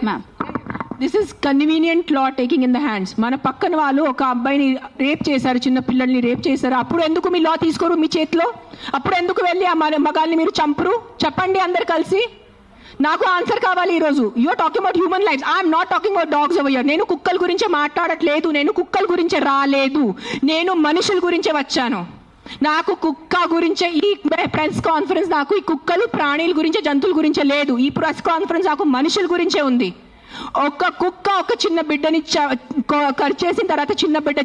Ma'am, this is convenient law taking in the hands. మన పక్కన వాళ్ళు ఒక అబ్బాయిని రేప్ చేశారు, చిన్న పిల్లల్ని రేప్ చేశారు. అప్పుడు ఎందుకు మీ లా తీసుకోరు మీ చేతిలో? అప్పుడు ఎందుకు వెళ్ళి ఆ మగాల్ని మీరు చంపరు? చెప్పండి అందరు కలిసి. నాకు ఆన్సర్ కావాలి ఈరోజు. You're talking about human lifes. I'm not talking about dogs over here. నేను కుక్కల గురించే మాట్లాడట్లేదు, నేను కుక్కల గురించే రాలేదు, నేను మనుషుల గురించే వచ్చాను. నాకు కుక్క గురించే ఈ ప్రెస్ కాన్ఫరెన్స్, నాకు ఈ కుక్కలు ప్రాణుల గురించే, జంతువుల గురించే లేదు. ఈ ప్రెస్ కాన్ఫరెన్స్ నాకు మనుషుల గురించే ఉంది. ఒక కుక్క ఒక చిన్న బిడ్డని చేసిన తర్వాత చిన్న బిడ్డ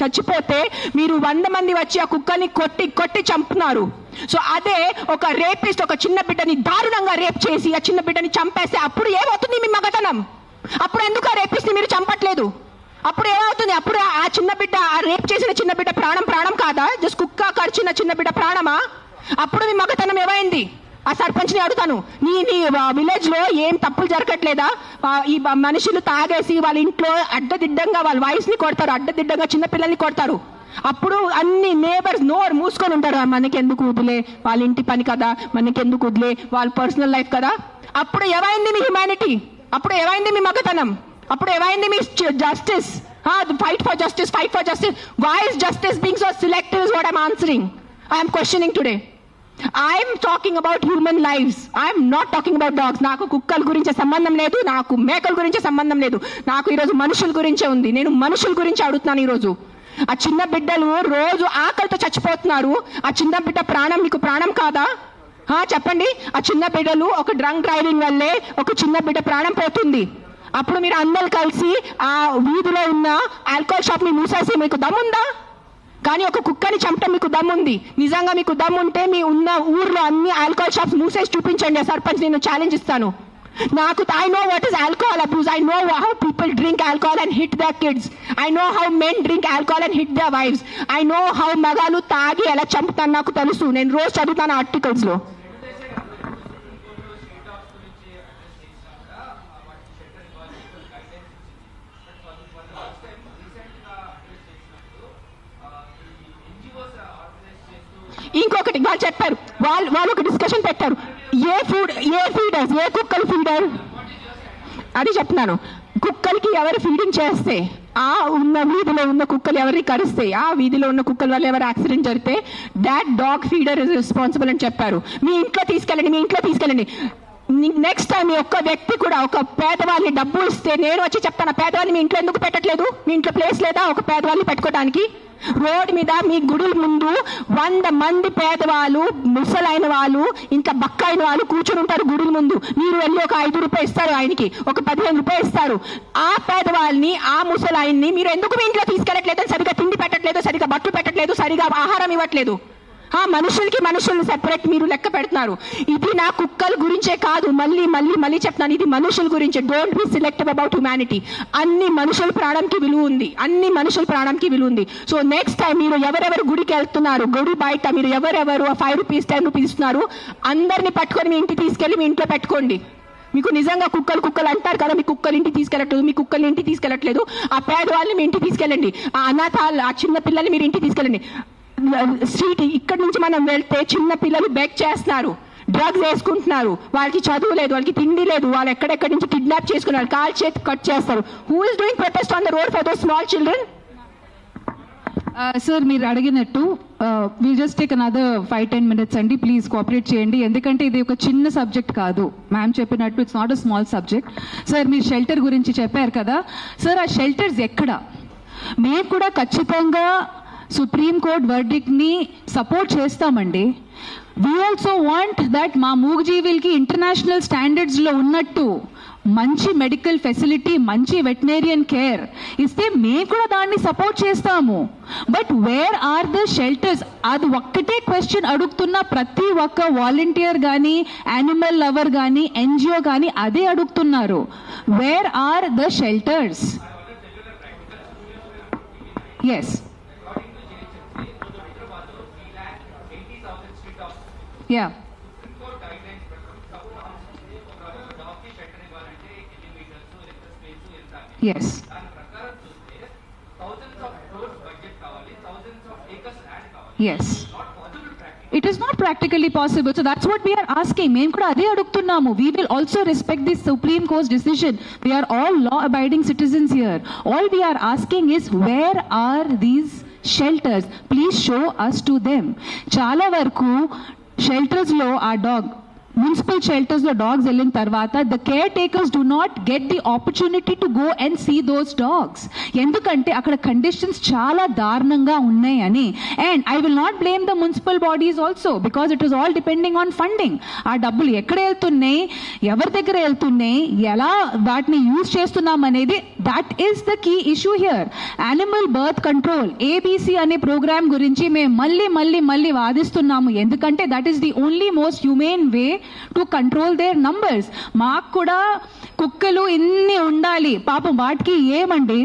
చచ్చిపోతే మీరు 100 మంది వచ్చి ఆ కుక్కని కొట్టి కొట్టి చంపుతున్నారు. సో అదే ఒక రేపిస్ట్ ఒక చిన్న బిడ్డని దారుణంగా రేప్ చేసి ఆ చిన్న బిడ్డని చంపేస్తే అప్పుడు ఏమవుతుంది మీ మగతనం? అప్పుడు ఎందుకు ఆ రేపిస్ట్ మీరు చంపట్లేదు? అప్పుడు ఏమవుతుంది? అప్పుడు ఆ చిన్న బిడ్డ, ఆ రేప్ చేసిన చిన్న బిడ్డ ప్రాణం ప్రాణం కాదా? జస్ట్ కుక్క కరిచిన చిన్న బిడ్డ ప్రాణమా? అప్పుడు మీ మగతనం ఏమైంది? ఆ సర్పంచ్ని అడుగుతాను, నీ విలేజ్ లో ఏం తప్పులు జరగట్లేదా? ఈ మనుషులు తాగేసి వాళ్ళ ఇంట్లో అడ్డదిడ్డంగా వాళ్ళ వైఫ్ ని కొడతారు, అడ్డదిడ్డంగా చిన్న పిల్లల్ని కొడతారు. అప్పుడు అన్ని నేబర్స్ నోరు మూసుకొని ఉంటారు. మనకెందుకు వదిలే, వాళ్ళ ఇంటి పని కదా, మనకెందుకు వదిలే, వాళ్ళ పర్సనల్ లైఫ్ కదా. అప్పుడు ఏమైంది మీ హ్యుమానిటీ? అప్పుడు ఏమైంది మీ మగతనం? అప్పుడు ఏమైంది మీ justice? Fight for justice, fight for justice. Why is justice being so selective is what I'm answering. I'm questioning today. I'm talking about human lifes. I'm not talking about dogs. నాకు కుక్కల గురించే సంబంధం లేదు, నాకు మేకల గురించే సంబంధం లేదు. నాకు ఈరోజు మనుషుల గురించే ఉంది. నేను మనుషుల గురించి అడుగుతున్నాను ఈరోజు. ఆ చిన్న బిడ్డలు రోజు ఆకలితో చచ్చిపోతున్నారు. ఆ చిన్న బిడ్డ ప్రాణం మీకు ప్రాణం కాదా? చెప్పండి. ఆ చిన్న బిడ్డలు ఒక డ్రంక్ డ్రైవింగ్ వల్లే ఒక చిన్న బిడ్డ ప్రాణం పోతుంది. అప్పుడు మీరు అందరూ కలిసి ఆ వీధిలో ఉన్న ఆల్కహాల్ షాప్ ని మూసేసి మీకు దమ్ముందా? కానీ ఒక కుక్కని చంపటం మీకు దమ్ముంది. నిజంగా మీకు దమ్ముంటే మీ ఉన్న ఊర్లో అన్ని ఆల్కహాల్ షాప్స్ మూసేసి చూపించండి. సర్పంచ్ నేను ఛాలెంజ్ ఇస్తాను. నాకు I know what is alcohol abuse. I know how people drink alcohol and hit their kids. I know how men drink alcohol and hit their wives. I know how మగాలు తాగి ఎలా చంపుతాను నాకు తెలుసు. నేను రోజు చదువుతాను ఆర్టికల్స్ లో. ఇంకొకటి వాళ్ళు చెప్పారు, వాళ్ళు ఒక డిస్కషన్ పెట్టారు. ఏ ఫీడర్స్, ఏ కుక్కలు ఫీడర్ అది చెప్తున్నాను. కుక్కలకి ఎవరు ఫీడింగ్ చేస్తే, ఆ ఉన్న వీధిలో ఉన్న కుక్కలు ఎవరిని కరిస్తే, ఆ వీధిలో ఉన్న కుక్కల వల్ల ఎవరు యాక్సిడెంట్ జరిగితే that dog feeder is responsible అని చెప్పారు. మీ ఇంట్లో తీసుకెళ్ళండి. నెక్స్ట్ టైం ఒక్క వ్యక్తి కూడా ఒక పేదవాళ్ళని డబ్బు ఇస్తే నేను వచ్చి చెప్తాను, పేదవాళ్ళని మీ ఇంట్లో ఎందుకు పెట్టట్లేదు? మీ ఇంట్లో ప్లేస్ లేదా ఒక పేదవాళ్ళని పెట్టుకోవడానికి? రోడ్ మీద మీ గుడుల ముందు 100 మంది పేదవాళ్ళు, ముసలైన వాళ్ళు, ఇంకా బక్కైన వాళ్ళు కూర్చొని ఉంటారు గుడుల ముందు. మీరు వెళ్ళి ఒక 5 రూపాయలు ఇస్తారు, ఆయనకి ఒక 15 రూపాయలు ఇస్తారు. ఆ పేదవాళ్ళని, ఆ ముసలాయన్ని మీరు ఎందుకు మీ ఇంట్లో తీసుకెళ్ళట్లేదు? సరిగా తిండి పెట్టట్లేదు, సరిగా బట్టలు పెట్టట్లేదు, సరిగా ఆహారం ఇవ్వట్లేదు. మనుషులు సెపరేట్ మీరు లెక్క పెడుతున్నారు. ఇది నా కుక్కల గురించే కాదు, మళ్ళీ చెప్తున్నాను, ఇది మనుషుల గురించే. Don't be selective about humanity. అన్ని మనుషుల ప్రాణంకి విలువ ఉంది. సో నెక్స్ట్ టైం మీరు ఎవరెవరు గుడికి వెళ్తున్నారు, గుడి బయట మీరు ఎవరెవరు 5 రూపీస్ 10 రూపీస్ ఇస్తున్నారు, అందరిని పట్టుకొని మీ ఇంటికి తీసుకెళ్ళి మీ ఇంట్లో పెట్టుకోండి. మీకు నిజంగా కుక్కలు అంటారు కదా, మీ కుక్కలు ఇంటికి తీసుకెళ్ళట్లేదు. ఆ పేదవాళ్ళని మీ ఇంటికి తీసుకెళ్ళండి. ఆ అనాథాలు, ఆ చిన్న పిల్లల్ని మీరు ఇంటికి తీసుకెళ్ళండి. స్ట్రీట్ ఇక్కడి నుంచి మనం వెళ్తే చిన్న పిల్లలు బెగ్ చేస్తున్నారు, డ్రగ్స్ వేసుకుంటున్నారు, వాళ్ళకి చదువు లేదు, వాళ్ళకి తిండి లేదు, వాళ్ళు ఎక్కడెక్కడి నుంచి కిడ్నాప్ చేసుకున్నారు, కాల్ చేతి కట్ చేస్తారు. Who is doing protest on the road for those small children? Sir మీరు అడిగినట్టు will just take another 5-10 minutes అండి, ప్లీజ్ కోఆపరేట్ చేయండి. ఎందుకంటే ఇది ఒక చిన్న సబ్జెక్ట్ కాదు. మ్యామ్ చెప్పినట్టు it's not a small subject. Sir మీరు షెల్టర్ గురించి చెప్పారు కదా సార్, ఆ షెల్టర్స్ ఎక్కడ? మేము కూడా ఖచ్చితంగా సుప్రీంకోర్టు వర్డిక్ట్ ని సపోర్ట్ చేస్తామండి. వీ ఆల్సో వాంట్ దట్ మా మూగజీవులకి ఇంటర్నేషనల్ స్టాండర్డ్స్ లో ఉన్నట్టు మంచి మెడికల్ ఫెసిలిటీ, మంచి వెటనరియన్ కేర్ ఇస్తే మేము కూడా దాన్ని సపోర్ట్ చేస్తాము. But where are the shelters? అది ఒక్కటే క్వశ్చన్ అడుగుతున్న ప్రతి ఒక్క వాలంటీర్ కానీ, యానిమల్ లవర్ కానీ, ఎన్జిఓ కానీ అదే అడుగుతున్నారు. Where are the shelters? Yes, yeah. Yes. Yes. It is not practically possible. So that's what we are asking. మేము కూడా అదే అడుగుతున్నాము. We will also respect the Supreme Court's decision. We are all law-abiding citizens here. All we are asking is, where are these shelters? Please show us to them. చాలా వరకు shelters లో ఆ dog municipal shelters లో dogs వెళ్ళిన తర్వాత the caretakers do not get the opportunity to go and see those dogs. ఎందుకంటే అక్కడ conditions చాలా దారుణంగా ఉన్నాయని. And I will not blame the municipal bodies also, because it is all depending on funding. ఆ డబ్బులు ఎక్కడ వెళ్తున్నాయి, ఎవరి దగ్గర వెళ్తున్నాయి, ఎలా వాటిని యూజ్ చేస్తున్నాం అనేది, that is the key issue here. Animal birth control ABC అనే ప్రోగ్రామ్ గురించి మేము మళ్ళీ వాదిస్తున్నాము. ఎందుకంటే that is the only most humane way to control their numbers. మాకు కూడా కుక్కలు ఇన్ని ఉండాలి, పాపం వాటికి ఏమండి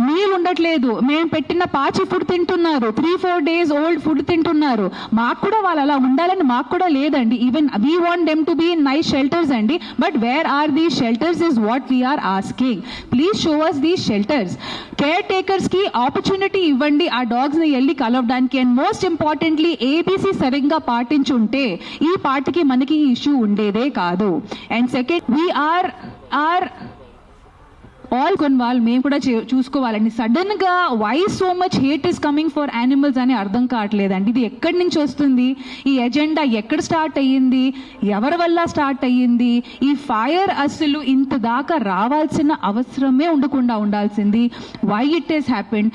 నీళ్ళు ఉండట్లేదు, మేము పెట్టిన పాచి ఫుడ్ తింటున్నారు, 3-4 days ఓల్డ్ ఫుడ్ తింటున్నారు. మాకు కూడా వాళ్ళు అలా ఉండాలని మాకు కూడా లేదండి. Even we want them to be in nice shelters అండి. But where are these shelters is what we're asking. Please show us these shelters. Caretakers కి ఆపర్చునిటీ ఇవ్వండి ఆ డాగ్స్ ని వెళ్ళి కలవడానికి. అండ్ మోస్ట్ ఇంపార్టెంట్లీ ఏబీసీ సరిగ్గా పాటించుంటే ఈ పార్టీకి మనకి ఈ ఇష్యూ ఉండేదే కాదు. అండ్ సెకండ్, వీఆర్ ఆల్ కొన్వాళ్ళు మేము కూడా చూసుకోవాలండి. సడన్ గా why so much hate is coming for animals అని అర్థం కావట్లేదండి. ఇది ఎక్కడి నుంచి వస్తుంది, ఈ ఎజెండా ఎక్కడ స్టార్ట్ అయ్యింది, ఎవరి వల్ల స్టార్ట్ అయ్యింది, ఈ ఫైర్ అసలు ఇంత దాకా రావాల్సిన అవసరమే ఉండకుండా ఉండాల్సింది. Why it is happened.